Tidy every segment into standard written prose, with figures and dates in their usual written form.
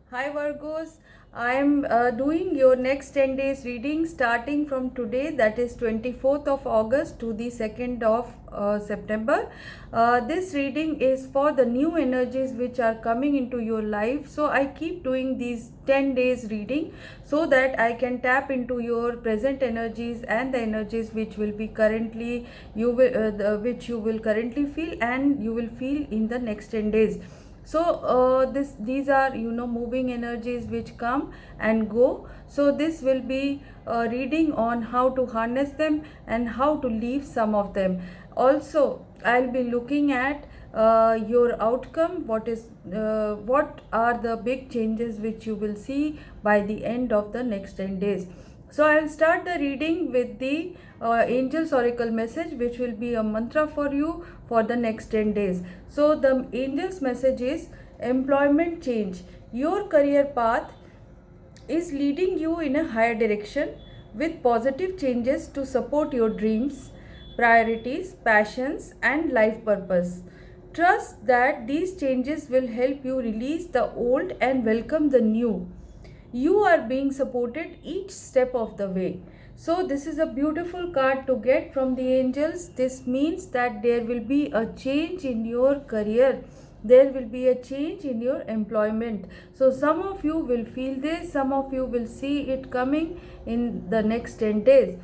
Hi Virgos, I am doing your next 10 days reading starting from today, that is 24th of August to the 2nd of September. This reading is for the new energies which are coming into your life. So I keep doing these 10 days reading so that I can tap into your present energies and the energies which will be currently which you will currently feel and you will feel in the next 10 days. So these are moving energies which come and go. So this will be reading on how to harness them and how to leave some of them. Also I'll be looking at your outcome, what are the big changes which you will see by the end of the next 10 days. So I'll start the reading with the Angels Oracle message, which will be a mantra for you for the next 10 days. So the Angels message is employment change. Your career path is leading you in a higher direction with positive changes to support your dreams, priorities, passions, and life purpose. Trust that these changes will help you release the old and welcome the new. You are being supported each step of the way. So this is a beautiful card to get from the angels. This means that there will be a change in your career, there will be a change in your employment. So some of you will feel this, some of you will see it coming in the next 10 days.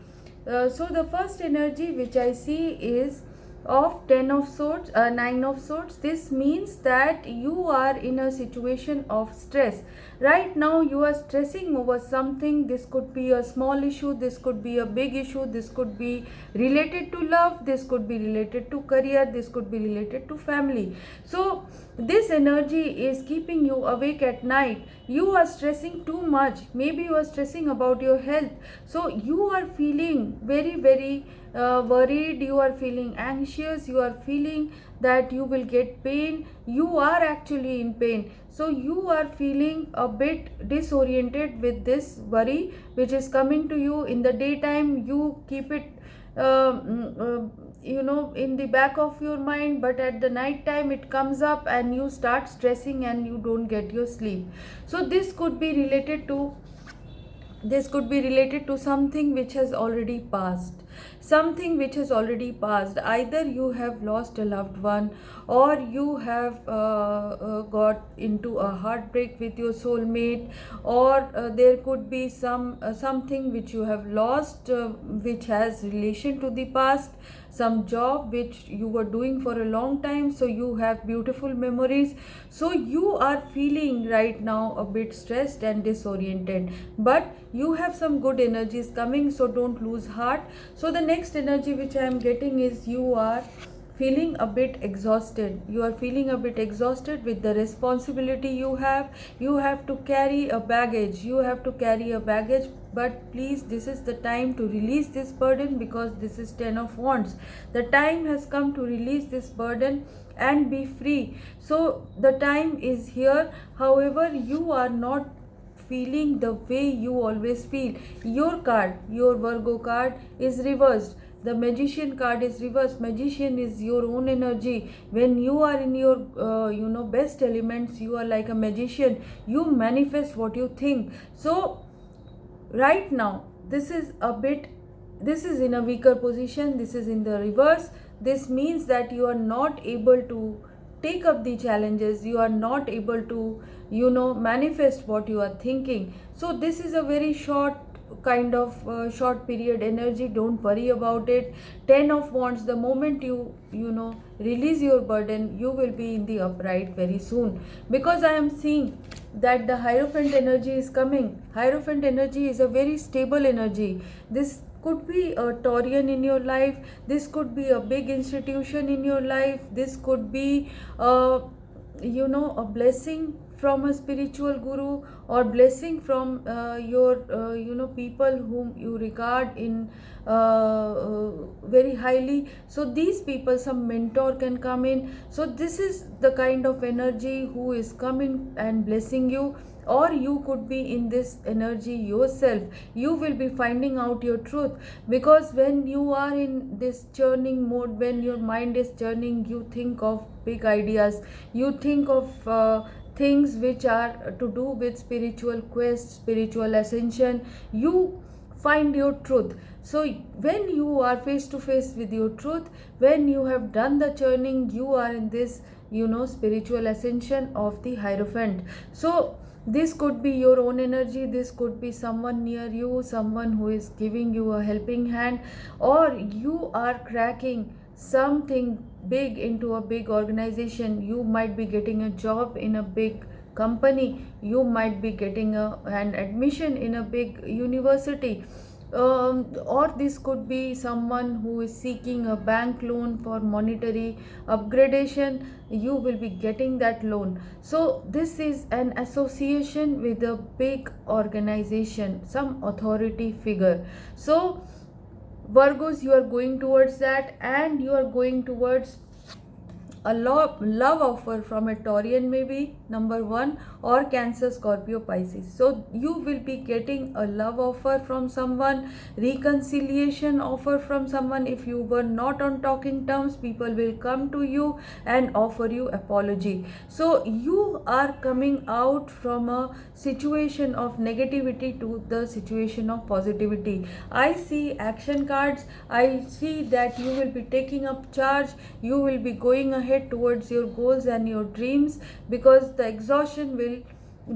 So the first energy which I see is of 10 of swords, 9 of swords. This means that you are in a situation of stress right now. You are stressing over something. This could be a small issue, this could be a big issue, this could be related to love, this could be related to career, this could be related to family. So this energy is keeping you awake at night. You are stressing too much, maybe you are stressing about your health. So you are feeling very worried, you are feeling anxious, you are feeling that you will get pain, you are actually in pain. So you are feeling a bit disoriented with this worry which is coming to you in the daytime. You keep it in the back of your mind, but at the night time it comes up and you start stressing and you don't get your sleep. So this could be related to something which has already passed, something which has already passed. Either you have lost a loved one, or you have got into a heartbreak with your soulmate, or there could be something which you have lost, which has relation to the past, some job which you were doing for a long time, so you have beautiful memories. So you are feeling right now a bit stressed and disoriented, but you have some good energies coming, so don't lose heart. So the next energy which I am getting is you are feeling a bit exhausted. You are feeling a bit exhausted with the responsibility you have. You have to carry a baggage, but please, this is the time to release this burden, because this is 10 of wands. The time has come to release this burden and be free. So the time is here. However, you are not feeling the way you always feel. Your card, your Virgo card, is reversed. The Magician card is reversed. Magician is your own energy. When you are in your best elements, you are like a magician. You manifest what you think. So right now this is in a weaker position, this is in the reverse. This means that you are not able to take up the challenges, you are not able to manifest what you are thinking. So this is a very short kind of short period energy. Don't worry about it. 10 of wands, the moment you release your burden, you will be in the upright very soon, because I am seeing that the Hierophant energy is coming. Hierophant energy is a very stable energy. This could be a Taurian in your life, this could be a big institution in your life, this could be a blessing from a spiritual guru, or blessing from your people whom you regard in very highly. So these people, some mentor can come in. So this is the kind of energy who is coming and blessing you. Or you could be in this energy yourself. You will be finding out your truth, because when you are in this churning mode, when your mind is churning, you think of big ideas, you think of things which are to do with spiritual quest, spiritual ascension. You find your truth. So when you are face to face with your truth, when you have done the churning, you are in this spiritual ascension of the Hierophant. So this could be your own energy, this could be someone near you, someone who is giving you a helping hand, or you are cracking something big into a big organization. You might be getting a job in a big company, you might be getting an admission in a big university, or this could be someone who is seeking a bank loan for monetary upgradation. You will be getting that loan. So this is an association with a big organization, some authority figure. So Virgos, you are going towards that, and you are going towards a love offer from a Taurian, maybe number one, or Cancer, Scorpio, Pisces. So you will be getting a love offer from someone, reconciliation offer from someone. If you were not on talking terms, people will come to you and offer you apology. So you are coming out from a situation of negativity to the situation of positivity. I see action cards. I see that you will be taking up charge, you will be going ahead towards your goals and your dreams, because the exhaustion will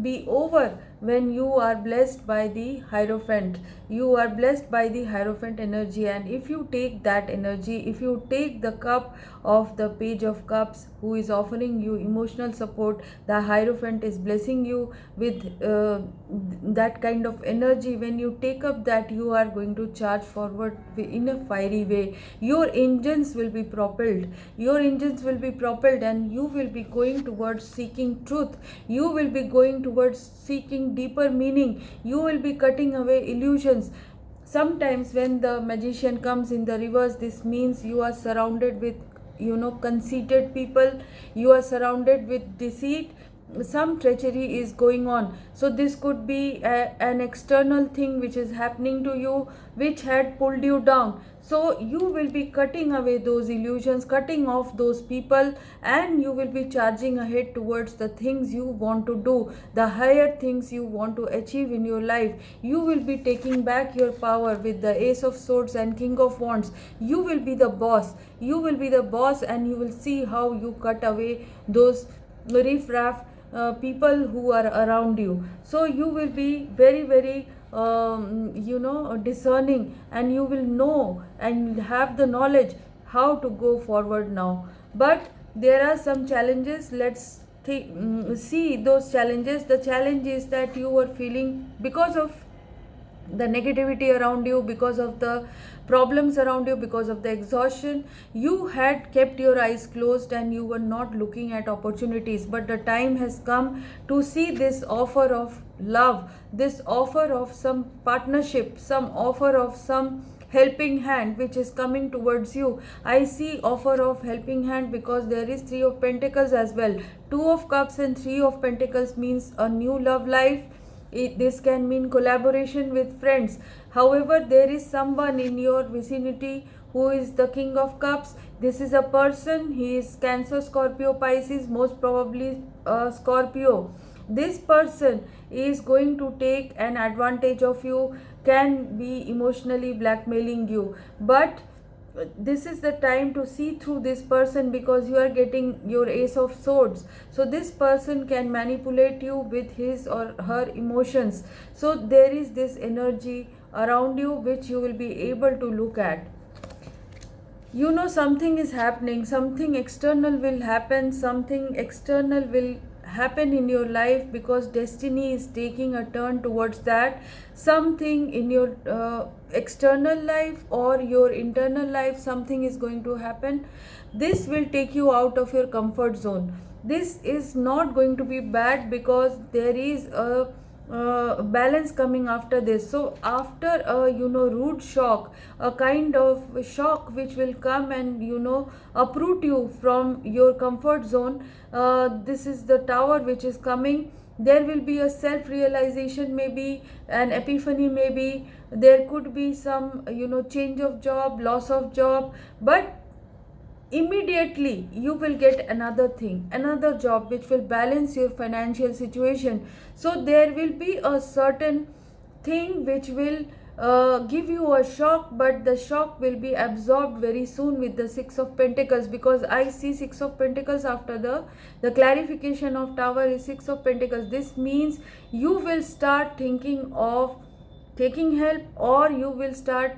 be over when you are blessed by the Hierophant. You are blessed by the Hierophant energy, and if you take that energy, if you take the cup of the Page of Cups, who is offering you emotional support, the Hierophant is blessing you with that kind of energy. When you take up that, you are going to charge forward in a fiery way. Your engines will be propelled, and you will be going towards seeking truth. You will be going towards seeking deeper meaning. You will be cutting away illusions. Sometimes when the magician comes in the reverse, this means you are surrounded with conceited people, you are surrounded with deceit, some treachery is going on. So this could be an external thing which is happening to you, which had pulled you down. So you will be cutting away those illusions, cutting off those people, and you will be charging ahead towards the things you want to do, the higher things you want to achieve in your life. You will be taking back your power with the Ace of Swords and King of Wands. You will be the boss. You will be the boss, and you will see how you cut away those riff-raff people who are around you. So you will be very, very discerning, and you will know and have the knowledge how to go forward now. But there are some challenges. Let's see those challenges. The challenge is that you were feeling, because of the negativity around you, because of the problems around you, because of the exhaustion, you had kept your eyes closed and you were not looking at opportunities. But the time has come to see this offer of love, this offer of some partnership, some offer of some helping hand which is coming towards you. I see offer of helping hand because there is Three of Pentacles as well. Two of Cups and Three of Pentacles means a new love life. This can mean collaboration with friends. However, there is someone in your vicinity who is the King of Cups. This is a person. He is Cancer, Scorpio, Pisces, most probably Scorpio. This person is going to take an advantage of you, can be emotionally blackmailing you. But this is the time to see through this person, because you are getting your Ace of Swords. So this person can manipulate you with his or her emotions. So there is this energy around you which you will be able to look at. Something is happening, something external will happen, something external will happen in your life, because destiny is taking a turn towards that. Something in your external life or your internal life, something is going to happen. This will take you out of your comfort zone. This is not going to be bad, because there is a balance coming after this. So after a rude shock, a kind of shock which will come and uproot you from your comfort zone, this is the Tower which is coming. There will be a self realization, maybe an epiphany, maybe there could be some change of job, loss of job. But immediately you will get another thing, another job which will balance your financial situation. So there will be a certain thing which will give you a shock, but the shock will be absorbed very soon with the Six of Pentacles, because I see Six of Pentacles after the clarification of Tower is Six of Pentacles. This means you will start thinking of taking help, or you will start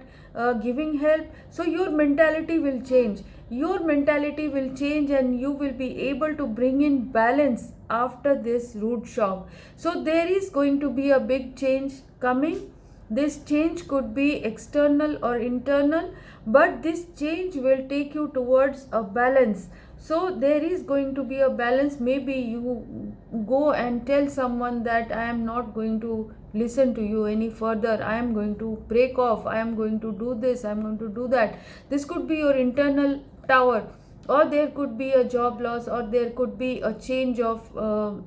giving help. So your mentality will change, and you will be able to bring in balance after this rude shock. So there is going to be a big change coming. This change could be external or internal, but this change will take you towards a balance. So there is going to be a balance. Maybe you go and tell someone that I am not going to listen to you any further, I am going to break off, I am going to do this, I am going to do that. This could be your internal Tower, or there could be a job loss, or there could be a change of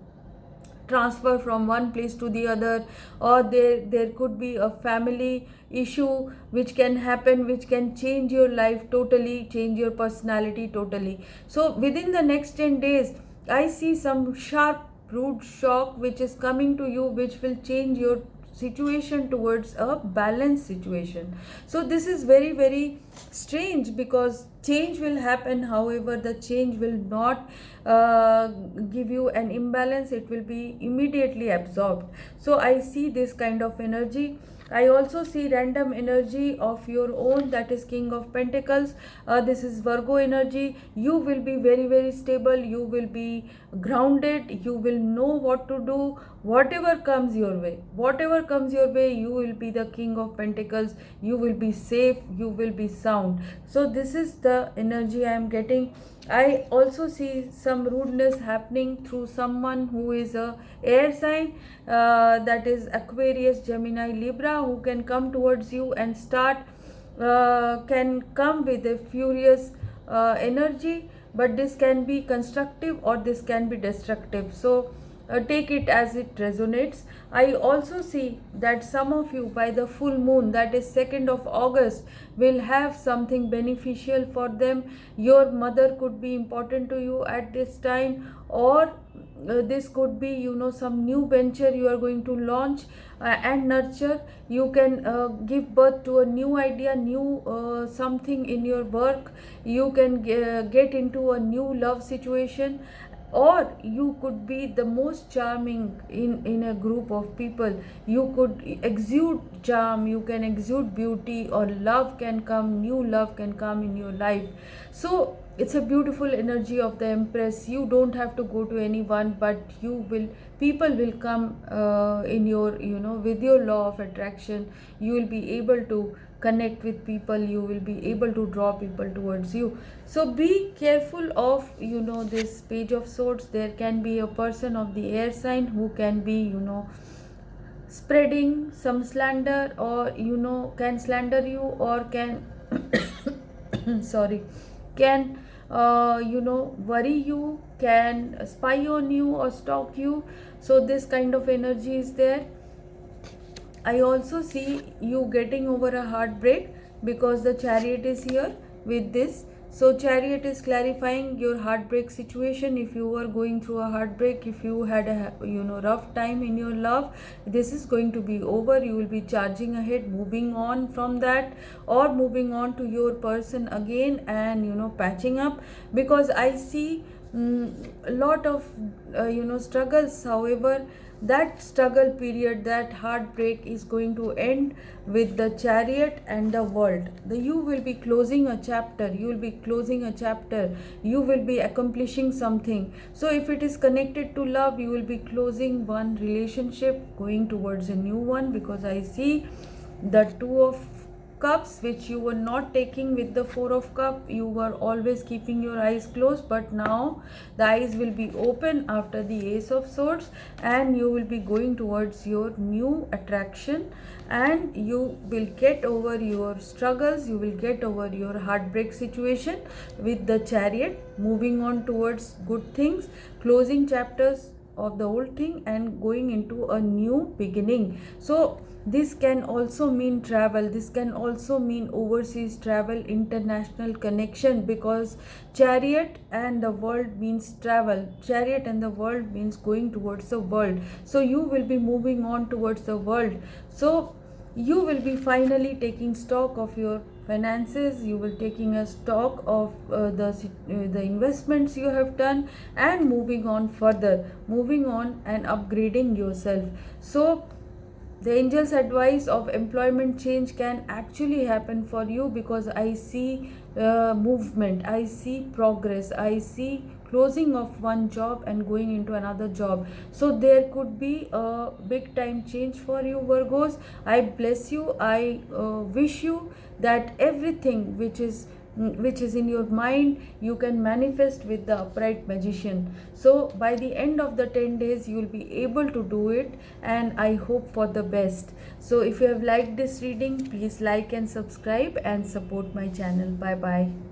transfer from one place to the other, or there could be a family issue which can happen, which can change your life totally, change your personality totally. So within the next 10 days I see some sharp rude shock which is coming to you, which will change your situation towards a balanced situation. So this is very very strange, because change will happen, however the change will not give you an imbalance, it will be immediately absorbed. So I see this kind of energy. I also see random energy of your own, that is King of Pentacles. This is Virgo energy. You will be very very stable, you will be grounded, you will know what to do. Whatever comes your way, you will be the King of Pentacles, you will be safe, you will be sound. So this is the energy I am getting. I also see some rudeness happening through someone who is a air sign, that is Aquarius, Gemini, Libra, who can come towards you and start can come with a furious energy, but this can be constructive or this can be destructive. So take it as it resonates. I also see that some of you by the full moon, that is 2nd of August, will have something beneficial for them. Your mother could be important to you at this time, or this could be, you know, some new venture you are going to launch and nurture. You can give birth to a new idea, new something in your work. You can get into a new love situation, or you could be the most charming in a group of people. You could exude charm, you can exude beauty, or love can come, new love can come in your life. So it's a beautiful energy of the Empress. You don't have to go to anyone, but people will come in your, you know, with your law of attraction. You will be able to connect with people, you will be able to draw people towards you. So be careful of, you know, this Page of Swords. There can be a person of the air sign who can be, you know, spreading some slander, or, you know, can slander you, or can sorry, can you know, worry you, can spy on you or stalk you. So this kind of energy is there. I also see you getting over a heartbreak, because the Chariot is here with this. So Chariot is clarifying your heartbreak situation. If you were going through a heartbreak, if you had a, you know, rough time in your love, this is going to be over. You will be charging ahead, moving on from that, or moving on to your person again, and, you know, patching up, because I see a lot of you know, struggles. However, that struggle period, that heartbreak is going to end with the Chariot and the World. You will be closing a chapter, you will be closing a chapter, you will be accomplishing something. So if it is connected to love, you will be closing one relationship, going towards a new one, because I see the Two of Cups, which you were not taking with the Four of Cups. You were always keeping your eyes closed, but now the eyes will be open after the Ace of Swords, and you will be going towards your new attraction, and you will get over your struggles, you will get over your heartbreak situation with the Chariot, moving on towards good things, closing chapters of the old thing and going into a new beginning. So this can also mean travel, this can also mean overseas travel, international connection, because chariot and the world means travel, chariot and the world means going towards the world. So you will be moving on towards the world. So you will be finally taking stock of your finances, you will taking a stock of the investments you have done, and moving on further, moving on and upgrading yourself. So the angel's advice of employment change can actually happen for you, because I see movement, I see progress, I see closing of one job and going into another job. So there could be a big time change for you, Virgos. I bless you, I wish you that everything which is in your mind you can manifest with the upright magician. So by the end of the 10 days you will be able to do it, and I hope for the best. So if you have liked this reading, please like and subscribe and support my channel. Bye bye.